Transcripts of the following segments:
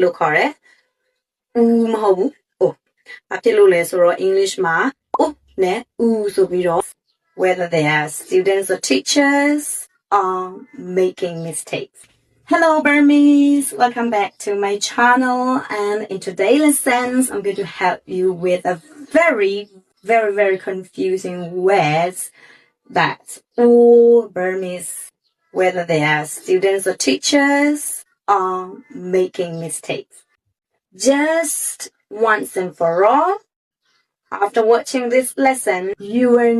လို့ခေါ်တယ်မဟုတ်ဘူးဘာဖြစ်လို့လဲဆိုတော့ English မှာနဲ့ဆိုပြီးတော့ whether they are students or teachers are making mistakes. Hello Burmese, welcome back to my channel, and in today's lessons I'm going to help you with a very confusing words that all Burmese, whether they are students or teachers, are making mistakes. Just once and for all, after watching this lesson, you are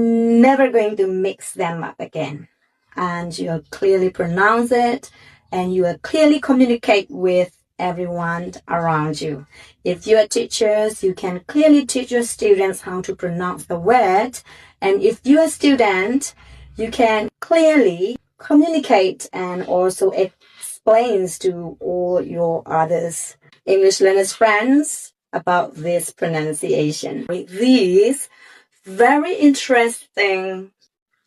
never going to mix them up again, and you'll clearly pronounce it, and you will clearly communicate with everyone around you. If you are teachers, you can clearly teach your students how to pronounce the word, and if you are a student, you can clearly communicate and also explain to all your others English learners friends about this pronunciation. With these very interesting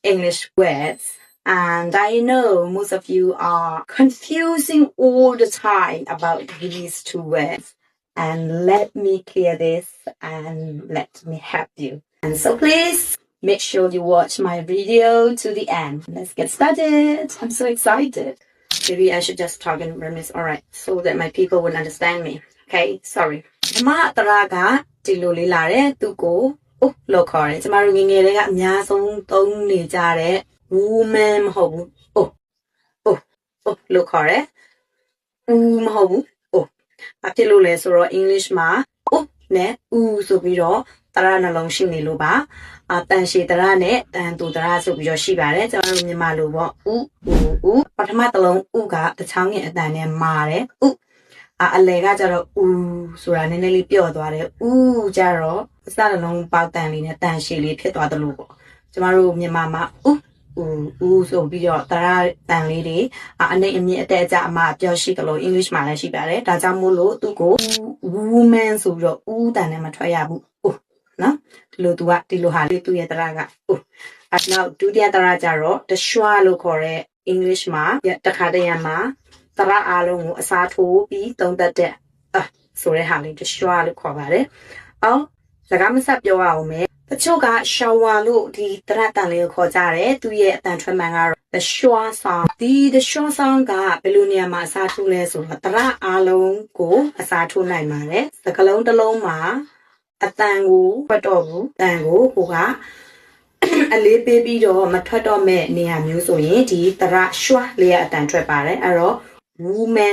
English words, and I know most of you are confusing all the time about these two words, and let me clear this and let me help you. And so please make sure you watch my video to the end. Let's get started. I'm so excited. Maybe I should just talk in Burmese, alright, so that my people will understand me. Okay, sorry. ကျမတရာကဒီလိုလေးလာတယ်သူကိုလို့ခေါ်တယ်ကျမတို့ငယ်ငယ်လေးကအများဆုံးသုံးနေကြတဲ့ woman မဟုတ်ဘူးလို့ခေါ်တယ်မဟုတ်ဘူးဘာဖြစ်လို့လဲဆိုတော့ English မှာနဲ့ဆိုပြီးတော့တရာနှလုံးရှိနေလို့ပါတန်ရှည်တရာနဲ့တန်တူတရာဆိုပြီးတော့ရှိပါတယ်ကျမတို့မြန်မာလိုပေါ့ပထမတစ်လုံးကတချောင်းငယ်အတန်နဲ့မာတယ်အလဲကကြတော့ဆိုတာနည်းနည်းလေးပြော့သွားတယ်ကြတော့အစတစ်လုံးပေါက်တန်လေးနဲ့တန်ရှည်လေးဖြစ်သွားတယ်လို့ပေါ့ကျမတို့မြန်မာမှာဆိုပြီးတော့တရာတန်လေးတွေအနေအမြင့်အတက်အကျအမအပြောရှိတယ်လို့ English မှာလည်းရှိပါတယ်ဒါကြောင့်မို့လို့သူကို woman ဆိုပြီးတော့တန်နဲ့မထွက်ရဘူးနော်ဒီလိုသူကဒီလိုဟာလေးသူရဲ့တရာကနောက်ဒုတိယတရာကြတော့ the schwa လို့ခေါ်တဲ့ English မှာတခါတရံမှာတရာအားလုံးကိုအစားထိုးပြီးသုံးသက်တဲ့ဆိုတဲ့ဟာလေး the schwa လို့ခေါ်ပါတယ်စကားမဆက်ပြောရအောင်မယ်တချို့က shower လို့ဒီတရတန်လေးကိုခေါ်ကြတယ်သူရဲ့အတန်ထွက်မှန်ကတော့ the schwa sound ဒီ the schwa sound ကဘယ်လိုနေရာမှာအစားထိုးလဲဆိုတော့တရအားလုံးကိုအစားထိုးနိုင်ပါတယ်စကားလုံးတစ်လုံးမှာအတန်ကိုထွက်တော့ဘူးတန်ကိုကအလေးပေးပြီးတော့မထွက်တော့မဲ့နေရာမျိုးဆိုရင်ဒီတရ schwa လေးကအတန်ထွက်ပါတယ်အဲ့တော့ woman